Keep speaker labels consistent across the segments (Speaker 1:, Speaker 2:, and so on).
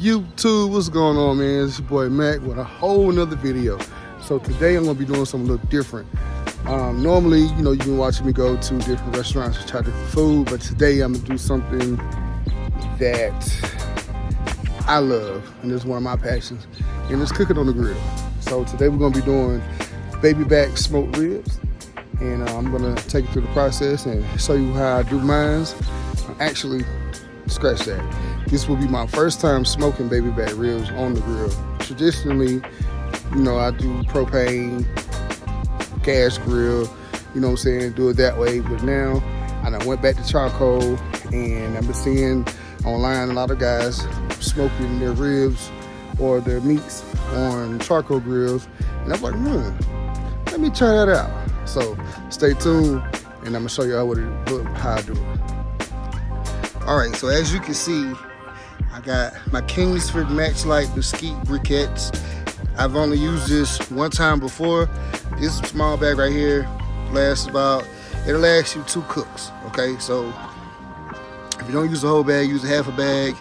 Speaker 1: YouTube, what's going on, man? It's your boy Mac with a whole nother video. So today I'm gonna be doing something a little different. Normally, you've been watching me go to different restaurants to try different food, but today I'm gonna do something that I love, and it's one of my passions, and it's cooking on the grill. So today we're gonna be doing baby back smoked ribs, and I'm gonna take you through the process and show you how I do mine. Actually, scratch that. This will be my first time smoking baby back ribs on the grill. Traditionally, I do propane, gas grill, do it that way. But now I went back to charcoal, and I've been seeing online a lot of guys smoking their ribs or their meats on charcoal grills. And I'm like, let me try that out. So stay tuned, and I'm gonna show you how I do it. All right, so as you can see, I got my Kingsford Matchlight Mesquite briquettes. I've only used this one time before. This small bag right here it'll last you 2 cooks, okay? So if you don't use the whole bag, use half a bag,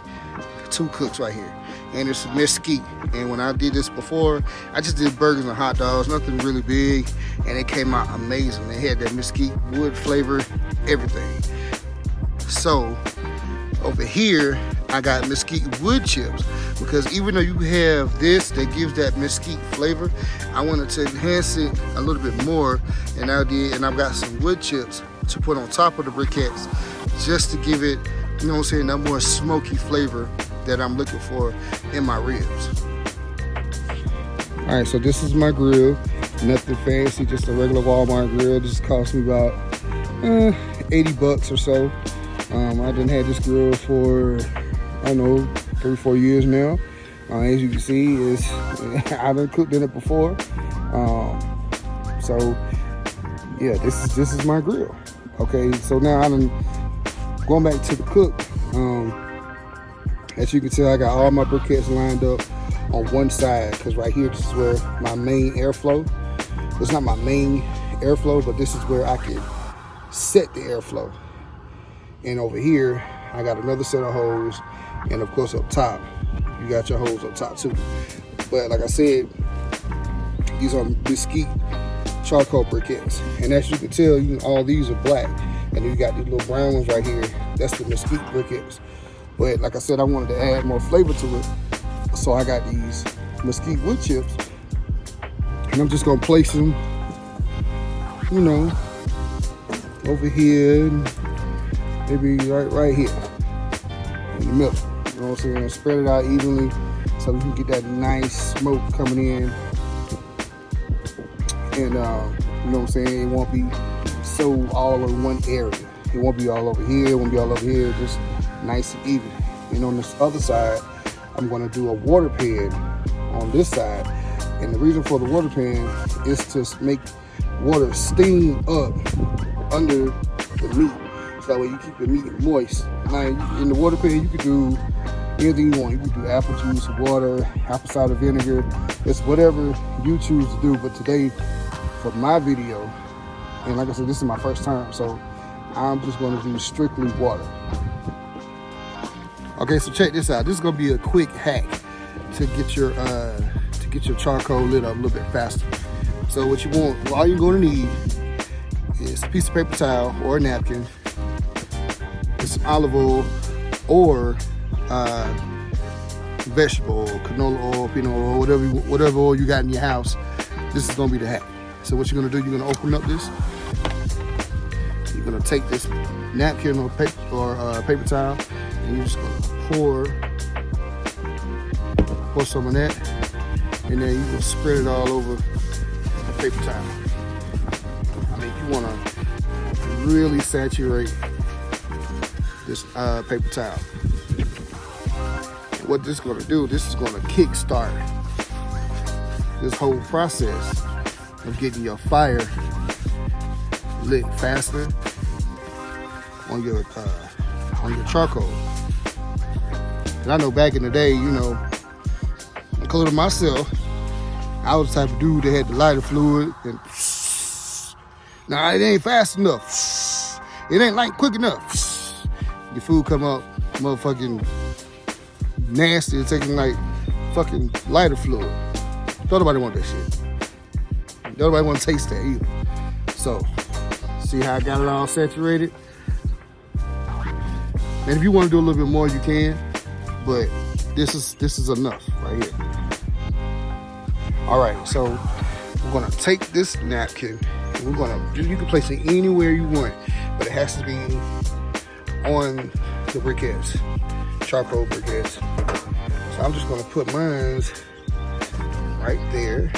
Speaker 1: 2 cooks right here. And it's mesquite. And when I did this before, I just did burgers and hot dogs, nothing really big, and it came out amazing. It had that mesquite wood flavor, everything. So over here, I got mesquite wood chips, because even though you have this that gives that mesquite flavor, I wanted to enhance it a little bit more, and I did, and I've got some wood chips to put on top of the briquettes just to give it, that more smoky flavor that I'm looking for in my ribs. All right, so this is my grill. Nothing fancy, just a regular Walmart grill. This cost me about $80 or so. I done had this grill for, 3-4 years now. As you can see, I done cooked in it before. So yeah, this is my grill. Okay, so now going back to the cook. As you can tell, I got all my briquettes lined up on one side, because right here, this is where my main airflow. It's not my main airflow, but this is where I can set the airflow. And over here, I got another set of hose, and of course up top, you got your hose up top too. But like I said, these are mesquite charcoal briquettes, and as you can tell, all these are black, and you got these little brown ones right here. That's the mesquite briquettes. But like I said, I wanted to add more flavor to it, so I got these mesquite wood chips, and I'm just gonna place them, over here, maybe right here in the middle. You know what I'm saying? Spread it out evenly so we can get that nice smoke coming in, and it won't be so all in one area. It won't be all over here. It won't be all over here. Just nice and even. And on this other side, I'm going to do a water pan on this side. And the reason for the water pan is to make water steam up under the meat. So that way you keep the meat moist. Now, in the water pan, you can do anything you want. You can do apple juice, water, apple cider vinegar. It's whatever you choose to do. But today, for my video, and like I said, this is my first time, so I'm just going to do strictly water. Okay, so check this out. This is going to be a quick hack to get your charcoal lit up a little bit faster. So what you want, all you're going to need is a piece of paper towel or a napkin, some olive oil, or vegetable oil, canola oil, peanut oil, whatever oil you got in your house. This is going to be the hack. So what you're going to do, you're going to open up this. You're going to take this napkin or paper towel, and you're just going to pour some of that, and then you can spread it all over the paper towel. You want to really saturate this paper towel. And what this is going to do, this is going to kickstart this whole process of getting your fire lit faster on your charcoal. And I know back in the day, including myself, I was the type of dude that had the lighter fluid, and nah, it ain't fast enough. It ain't light quick enough. Your food come up, motherfucking nasty. It's taking like fucking lighter fluid. Don't nobody want that shit. Don't nobody want to taste that either. So, see how I got it all saturated? And if you want to do a little bit more, you can. But this is enough right here. All right, so we're gonna take this napkin and we're gonna, you can place it anywhere you want, but it has to be on the briquettes, charcoal briquettes. So I'm just gonna put mine right there.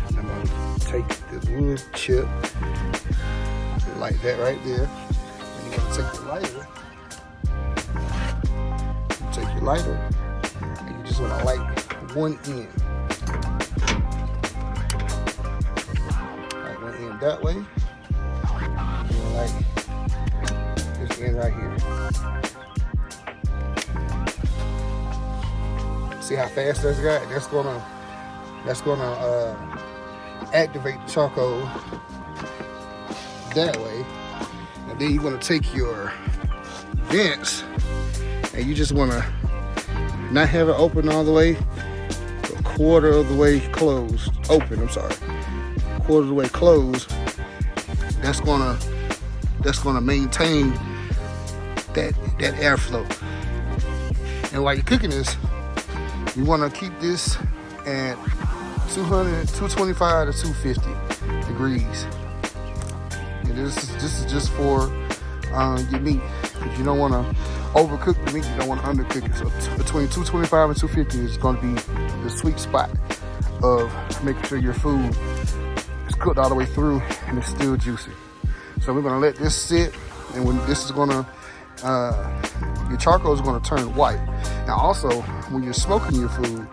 Speaker 1: And I'm gonna take this wood chip like that right there. And you're gonna take your lighter. Take your lighter and you just wanna light one end. Light one end that way. And light this end right here. See how fast that's got? That's gonna activate the charcoal that way. And then you're gonna take your vents and you just wanna not have it open all the way, but a quarter of the way closed. Open, I'm sorry. Quarter of the way closed. That's gonna maintain that airflow. And while you're cooking this, you wanna keep this at 225 to 250 degrees. And this is just for your meat. If you don't wanna overcook the meat, you don't want to undercook it. So between 225 and 250 is going to be the sweet spot of making sure your food is cooked all the way through and it's still juicy. So we're going to let this sit, and when this is going to, your charcoal is going to turn white. Now also, when you're smoking your food,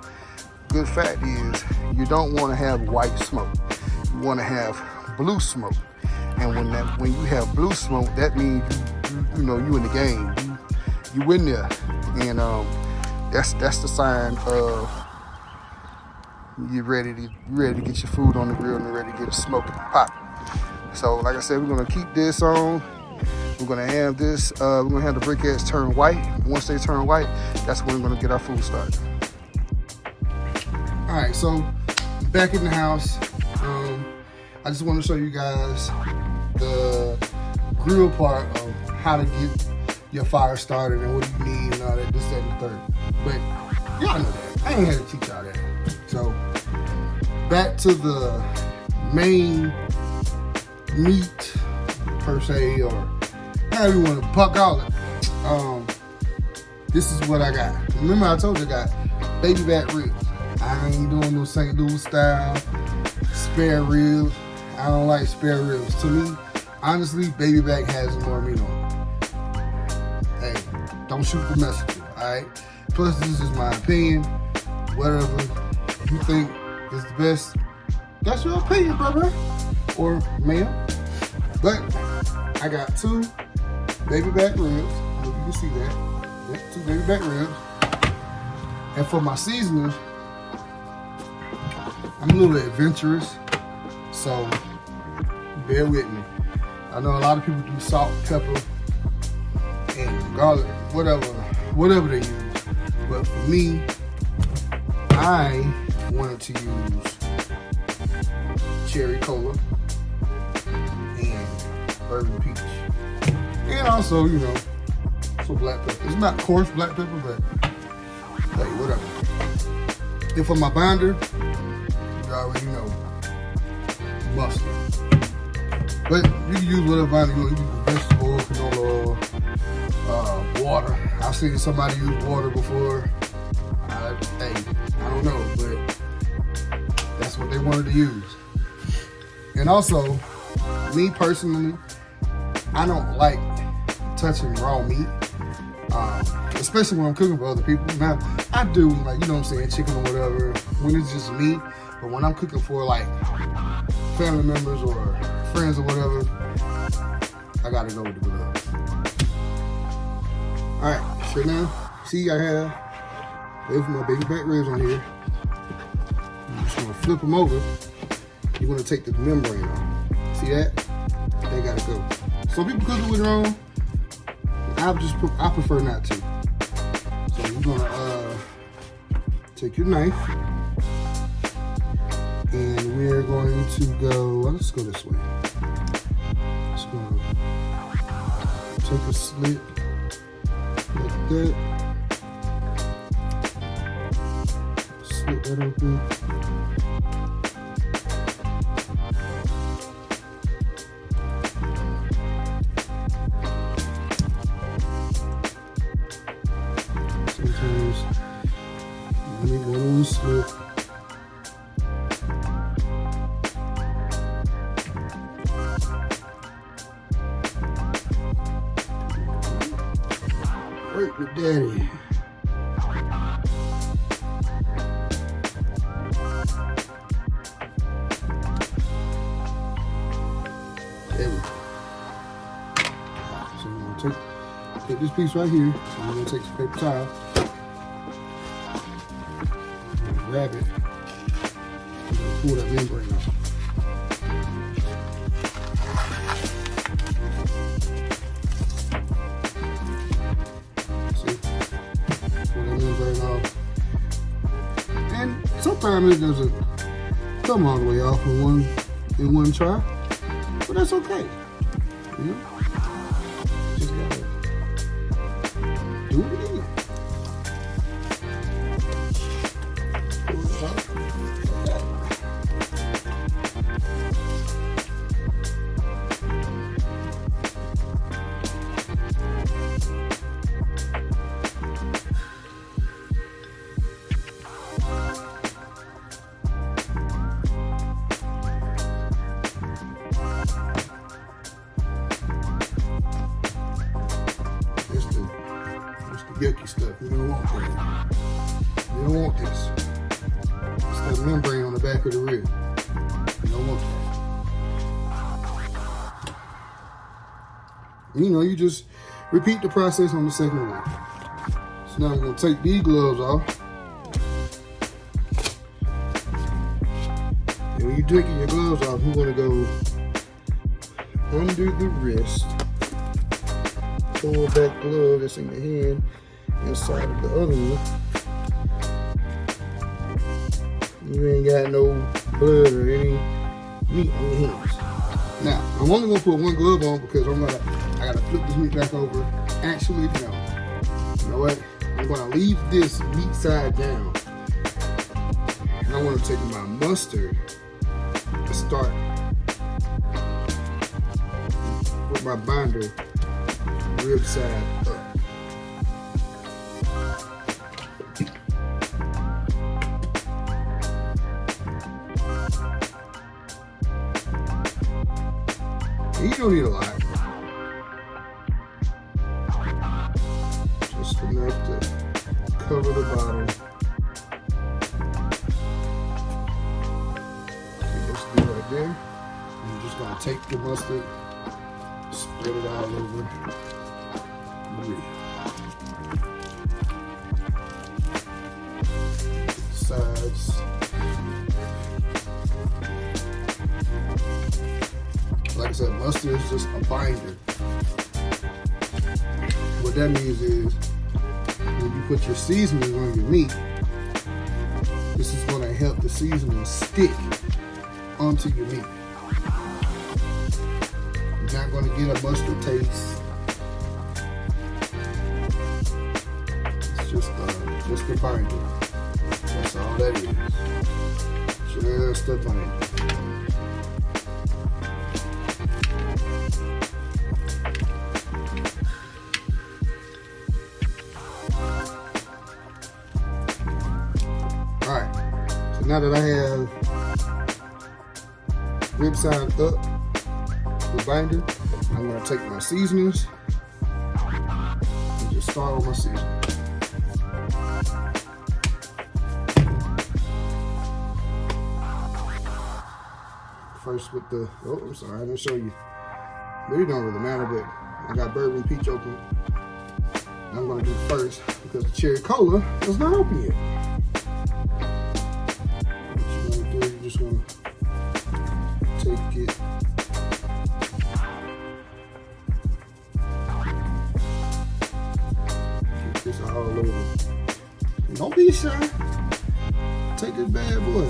Speaker 1: good fact is you don't want to have white smoke. You want to have blue smoke. And when you have blue smoke, that means you know you in the game. You in there, and that's the sign of you're ready to get your food on the grill and ready to get it smoking pop. So like I said, we're gonna keep this on. We're gonna have this. We're gonna have the briquettes turn white. Once they turn white, that's when we're gonna get our food started. All right, so back in the house, I just want to show you guys the grill part of how to get your fire started and what you need and all that, this, that, and the third. But y'all know that. I ain't had to teach y'all that. So back to the main meat per se, or however you want to call it. This is what I got. Remember I told you I got baby back ribs. I ain't doing no St. Louis style spare ribs. I don't like spare ribs. To me, honestly, baby back has more meat on it. Hey, don't shoot the messenger, all right? Plus, this is my opinion. Whatever you think is the best, that's your opinion, brother or ma'am. But I got 2 baby back ribs. Hope you can see that. Yep, 2 baby back ribs. And for my seasoning, I'm a little adventurous, so bear with me. I know a lot of people do salt, pepper, and garlic, whatever they use. But for me, I wanted to use cherry cola and bourbon peach. And also, you know, some black pepper. It's not coarse black pepper, but hey, whatever. And for my binder, you already know, mustard. But you can use whatever binder you want. You can use vegetable oil, canola oil, water. I've seen somebody use water before. Hey, I don't know, but that's what they wanted to use. And also, me personally, I don't like touching raw meat, especially when I'm cooking for other people. Now, I do, like, you know what I'm saying, chicken or whatever, when it's just me. But when I'm cooking for, like, family members or friends or whatever, I gotta go with the gloves. All right, so now, see, I have my baby back ribs on here. I'm just gonna flip them over. You're gonna take the membrane off. See that? They gotta go. Some people cook it with their own. I prefer not to. So you take your knife, and we're going to go, well, let's go this way. Just gonna take a slit like that. Slit that open. Sometimes you make one loose slit. Work with daddy. There we go. So we're gonna take this piece right here. So I'm gonna take some paper towel. Grab it. I'm gonna pull that membrane off. And sometimes it doesn't come all the way off in one try, but that's okay. You know, just gotta do it again. Pull it out. Yucky stuff. You don't want that. You don't want this. It's that membrane on the back of the rib. You don't want that. And, you know, you just repeat the process on the second one. So now I'm going to take these gloves off. And when you're taking your gloves off, you want to go under the wrist. Pull that glove that's in your hand inside of the other one. You ain't got no blood or any meat on your hands. Now, I'm only gonna put one glove on because I gotta flip this meat back over. Actually, no. You know what? I'm gonna leave this meat side down. And I wanna take my mustard and start with my binder rib side up. You don't need a lot. Just enough to cover the bottom. Okay, let's do it right there. And you're just gonna take the mustard, spread it all over. Sides. Like I said, mustard is just a binder. What that means is when you put your seasoning on your meat, this is going to help the seasoning stick onto your meat. You're not going to get a mustard taste. Just a binder. That's all that is. Just a binder. Alright. So now that I have rib side up with binder, I'm going to take my seasonings and just start on my seasoning. First with the, oh, I'm sorry, I didn't show you. But it don't really matter, but I got bourbon peach open. I'm gonna do first because the cherry cola is not open yet. What you're gonna do, you're just gonna take it. Get this all over. And don't be shy. take this bad boy.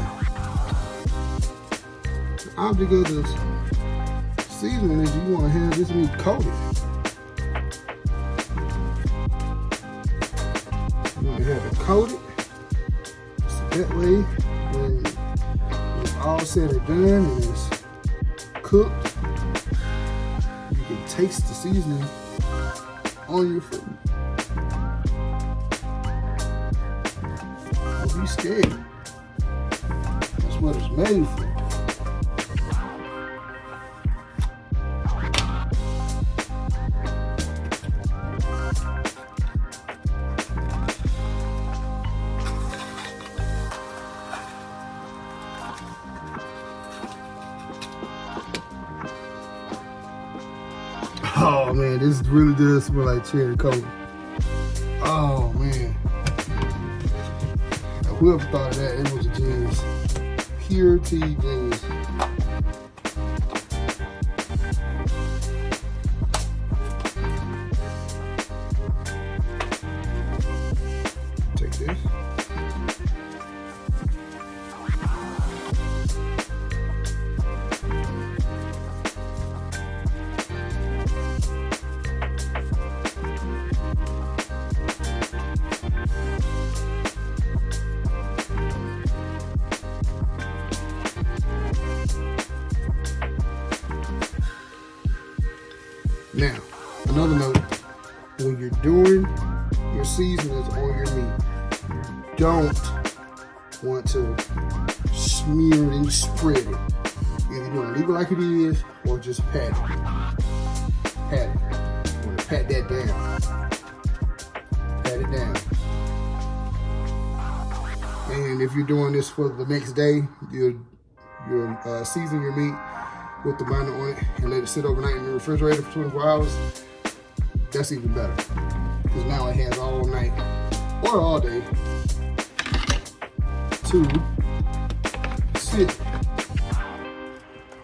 Speaker 1: The object of this seasoning is you want to have this meat coated. You want to have it coated. So that way, when it's all said and done and it's cooked, you can taste the seasoning on your food. Don't be scared. That's what it's made for. Oh man, this really does smell like cherry cola. Oh man. Now, whoever thought of that, it was a genius. Pure tea genius. Take this. Now, another note, when you're doing your seasonings on your meat, you don't want to smear it and spread it. Either you want to leave it like it is or just pat it. Pat it. You want to pat that down. Pat it down. And if you're doing this for the next day, you'll season your meat with the binder on it and let it sit overnight in the refrigerator for 24 hours, that's even better. Because now it has all night or all day to sit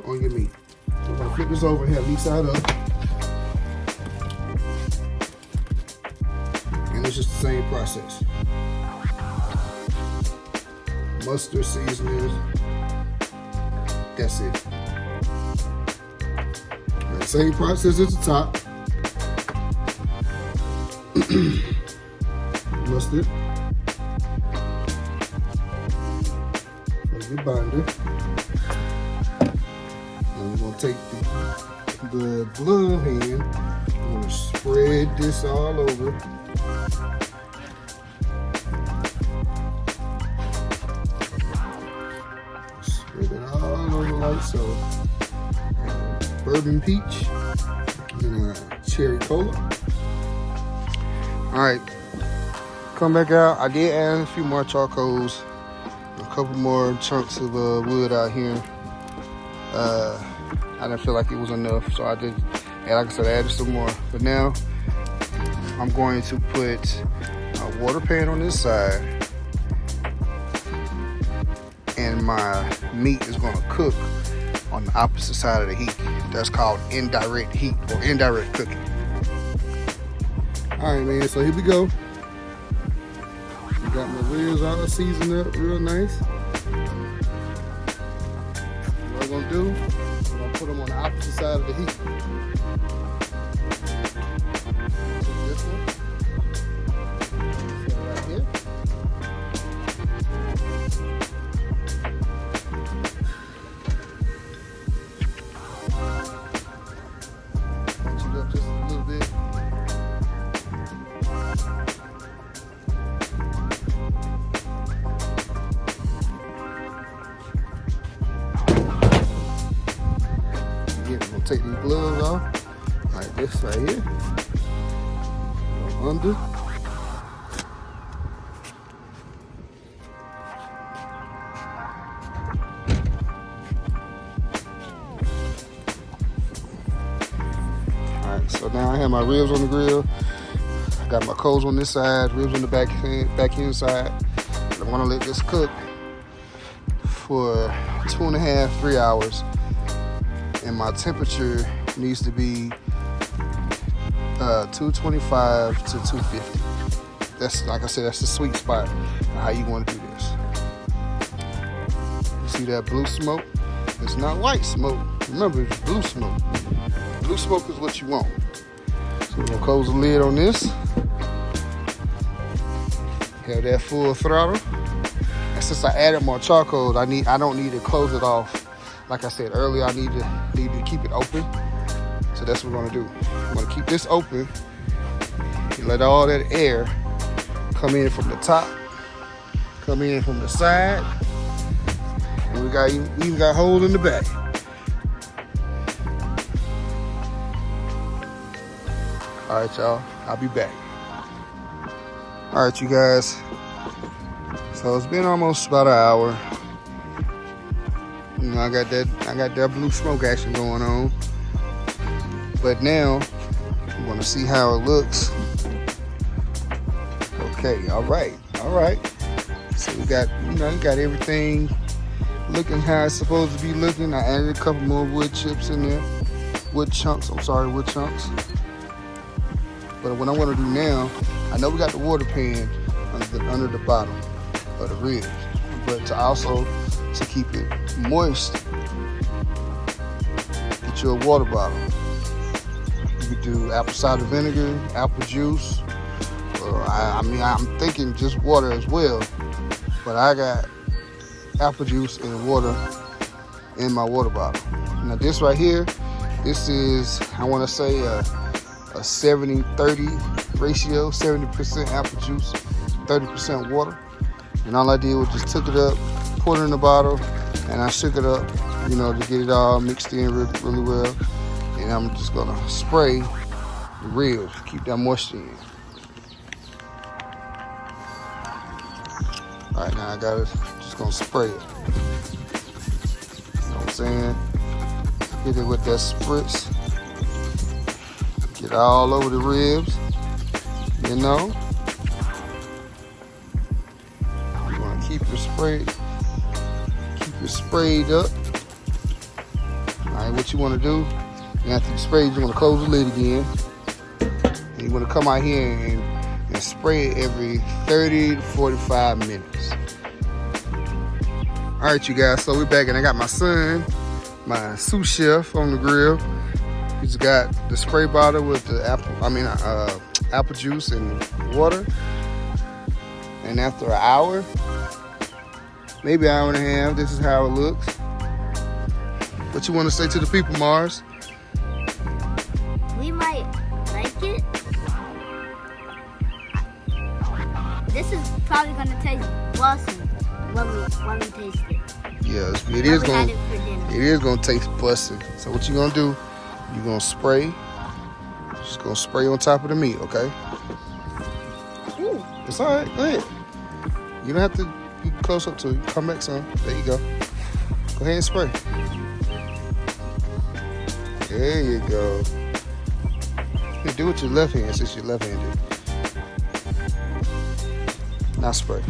Speaker 1: on your meat. So I'm gonna flip this over and have each side up. And it's just the same process. Mustard seasonings, that's it. Same process at the top. Mustard. For your binder. And we're going to take the glove hand. I'm going to spread this all over. Spread it all over like so. Bourbon peach and cherry cola. All right, come back out. I did add a few more charcoals, a couple more chunks of wood out here. I didn't feel like it was enough, so I did. And like I said, I added some more. But now I'm going to put a water pan on this side, and my meat is going to cook on the opposite side of the heat. That's called indirect heat or indirect cooking. All right, man, so here we go. Got my ribs all seasoned up real nice. What I'm gonna do, I'm gonna put them on the opposite side of the heat. Take this one. Set it right here. Punch it up just a little bit. Take these gloves off, like this right here, go under. Alright, so now I have my ribs on the grill. I got my coals on this side, ribs on the back end side. I'm gonna let this cook for 2.5 to 3 hours. And my temperature needs to be 225 to 250. That's, like I said, that's the sweet spot of how you want to do this. You see that blue smoke? It's not white smoke. Remember, it's blue smoke. Blue smoke is what you want. So we're gonna close the lid on this. Have that full throttle. And since I added more charcoal, I don't need to close it off. Like I said earlier, I need to keep it open. So that's what we're gonna do. We're gonna keep this open and let all that air come in from the top, come in from the side, and we even got holes in the back. All right, y'all, I'll be back. All right, you guys. So it's been almost about an hour. You know, I got that blue smoke action going on. But now, I'm gonna see how it looks. Okay, all right. So we got, you got everything looking how it's supposed to be looking. I added a couple more wood chips in there. Wood chunks. But what I want to do now, I know we got the water pan under the bottom of the ribs, but to keep it moist, get you a water bottle. You could do apple cider vinegar, apple juice, or I'm thinking just water as well, but I got apple juice and water in my water bottle. Now this right here, this is, I want to say a 70-30 ratio, 70% apple juice, 30% water. And all I did was just took it up, poured it in the bottle, and I shook it up, to get it all mixed in really well. And I'm just gonna spray the ribs, keep that moisture in. All right, now just gonna spray it. You know what I'm saying? Hit it with that spritz. Get all over the ribs, You're gonna keep it sprayed up. All right, what you wanna do, after you spray, you wanna close the lid again. And you wanna come out here and spray it every 30 to 45 minutes. All right, you guys, so we're back and I got my son, my sous chef on the grill. He's got the spray bottle with the apple juice and water. And after an hour, maybe an hour and a half, this is how it looks. What you want to say to the people, Mars?
Speaker 2: We might like it. This is probably gonna taste bussin' when we taste it.
Speaker 1: Yes, it is gonna taste bussin'. So what you gonna do? You're gonna spray. Just gonna spray on top of the meat, okay?
Speaker 2: Ooh.
Speaker 1: It's all right. Go ahead. You don't have to be close up to it. Come back some. There you go. Go ahead and spray. There you go. You do it with your left hand since you're left-handed. Now spray.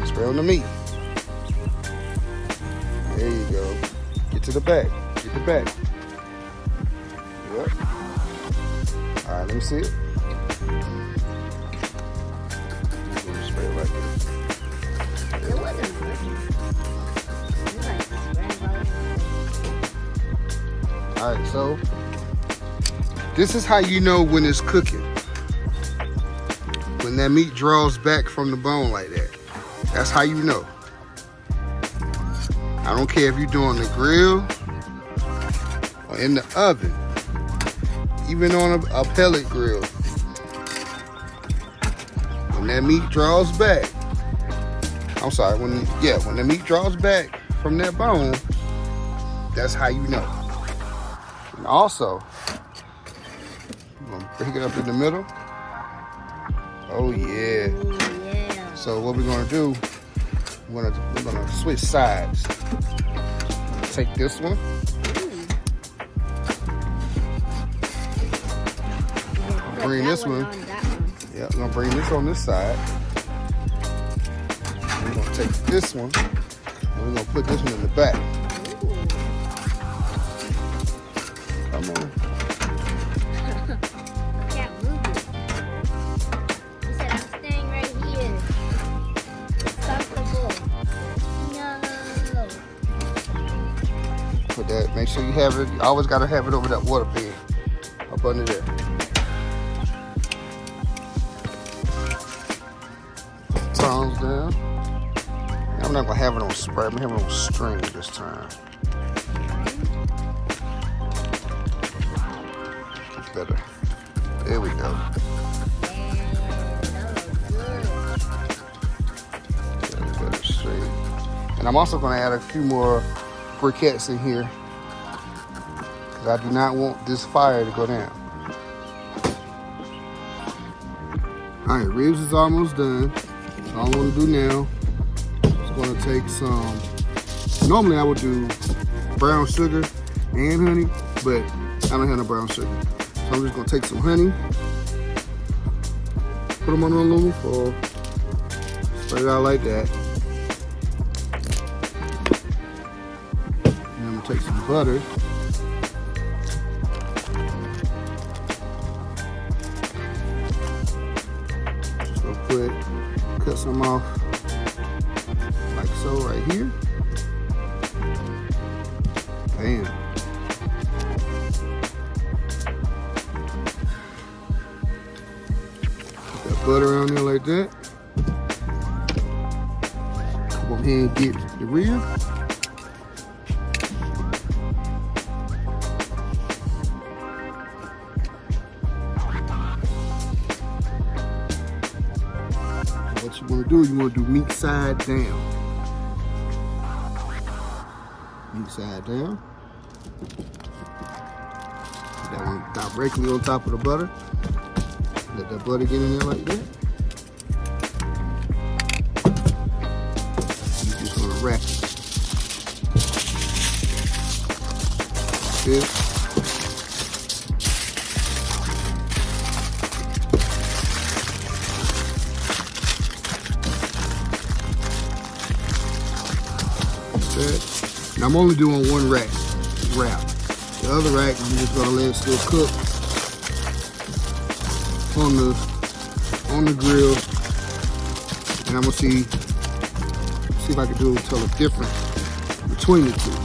Speaker 1: Spray on the meat. There you go. Get to the back. Get the back. Yep. All right, let me see it. Spray it right there.
Speaker 2: It wasn't working.
Speaker 1: All right, so this is how you know when it's cooking. When that meat draws back from the bone like that. That's how you know. I don't care if you're doing the grill or in the oven, even on a pellet grill. When that meat draws back, when the meat draws back from that bone, that's how you know. And also, I'm gonna break it up in the middle. Oh yeah.
Speaker 2: Ooh, yeah.
Speaker 1: So what we're gonna do, we're gonna switch sides. Take this one. Bring this one. Yeah, we're gonna bring this on this side. We're gonna take this one and we're gonna put this one in the back.
Speaker 2: Ooh.
Speaker 1: Come on.
Speaker 2: Can't move it. He said I'm staying right here. It's comfortable. No.
Speaker 1: Make sure you have it. You always gotta have it over that water bed, up under there. Put the tongs down. I'm not gonna have it on spray. I'm gonna have it on string this time. Better. There we go. Better straight. And I'm also gonna add a few more briquettes in here, because I do not want this fire to go down. All right, ribs is almost done. So all I want to do now is going to take some. Normally I would do brown sugar and honey, but I don't have no brown sugar. So I'm just going to take some honey, put them on the aluminum foil, spread it out like that. And I'm going to take some butter. Cut some off like so right here. Bam. Put that butter on there like that. Go ahead and get the rib. What you want to do, you want to do meat side down. Meat side down. Put that one directly on top of the butter. Let that butter get in there like that. You're just going to wrap it. Like this. And I'm only doing one wrap. The other rack, I'm just gonna let it still cook on the grill, and I'm gonna see if I can tell a difference between the two.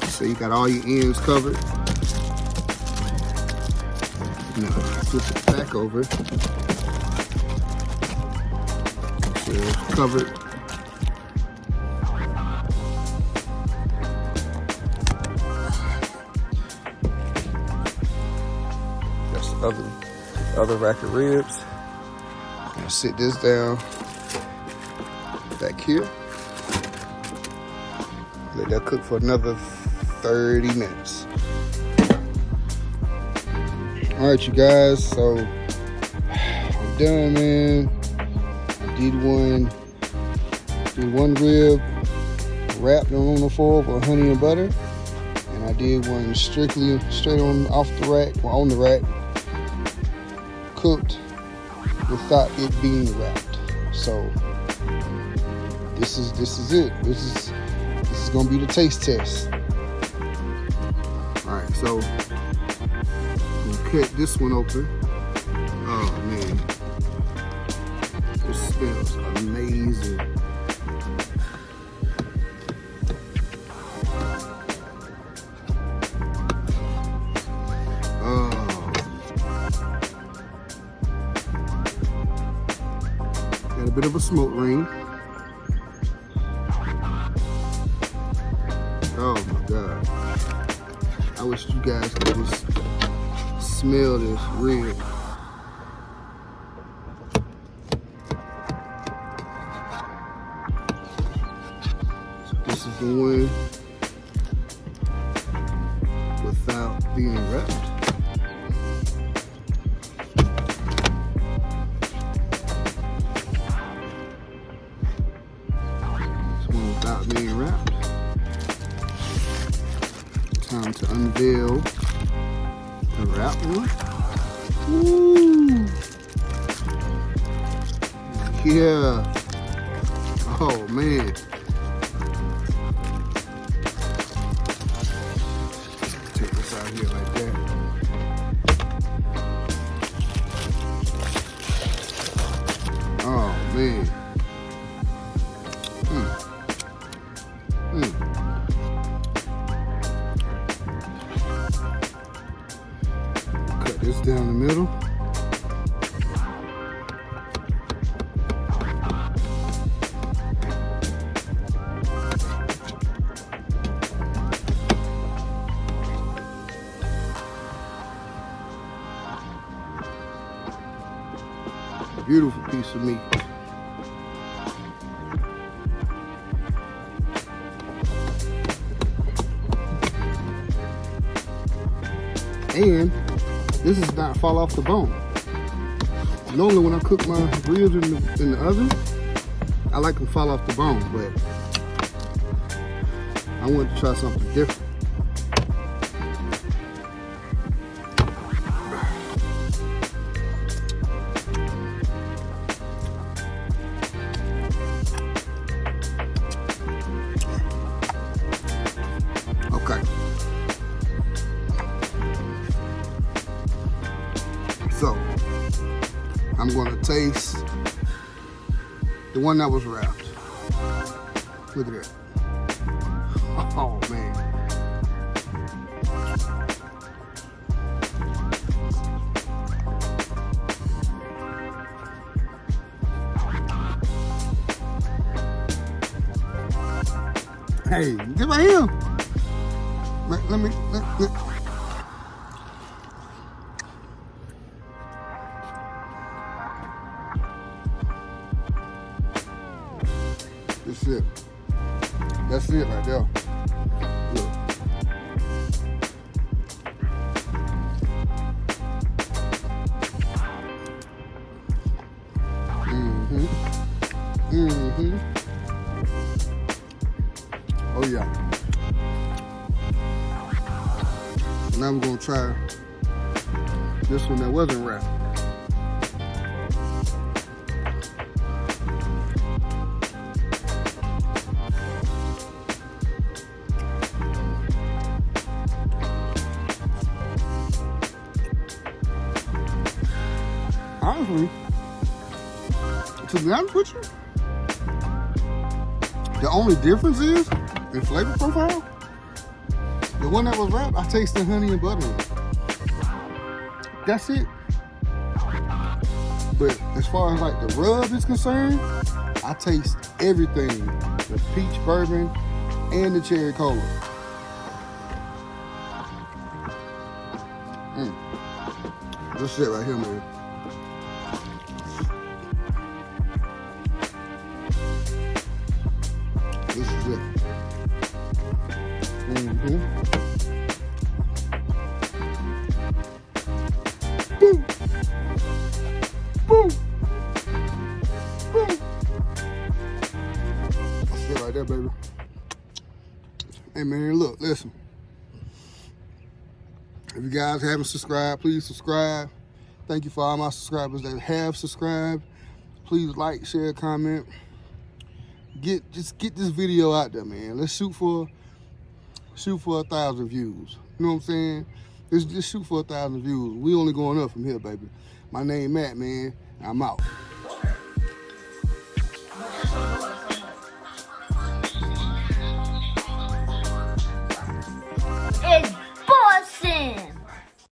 Speaker 1: So you got all your ends covered. Now flip it back over. Covered. That's the other rack of ribs. I'm gonna sit this down back here. Let that cook for another 30 minutes. All right, you guys. So I'm done, man. Did one rib wrapped in aluminum foil with honey and butter, and I did one straight on off the rack, or on the rack, cooked without it being wrapped. So this is it. This is gonna be the taste test. All right, so I'm gonna cut this one open. Oh man. It smells amazing. Oh. Got a bit of a smoke ring. Oh my God. I wish you guys could just smell this rib. This is the one without being wrapped. This one without being wrapped. Time to unveil the wrapped one. Ooh. Yeah. Oh man. Out here like that. Oh man. down the middle. Beautiful piece of meat. And this does not fall off the bone. Normally when I cook my ribs in the oven, I like them fall off the bone, but I wanted to try something different. Okay. So, I'm gonna taste the one that was wrapped. Look at that. Oh man. Hey, get right here. Let me. That's it. That's it right there. Look. Oh yeah. Now we're gonna try this one that wasn't wrapped. Honestly, to be honest with you, the only difference is in flavor profile. The one that was wrapped, I tasted honey and butter in it. That's it. But as far as like the rub is concerned, I taste everything. The peach bourbon and the cherry cola. This shit right here, man. This is it. Boom. Boom. Boom. That's it right there, baby. Hey, man, look, listen. If you guys haven't subscribed, please subscribe. Thank you for all my subscribers that have subscribed. Please like, share, comment. Just get this video out there, man. Let's shoot for 1,000 views. You know what I'm saying? Let's just shoot for 1,000 views. We only going up from here, baby. My name Matt, man. I'm out.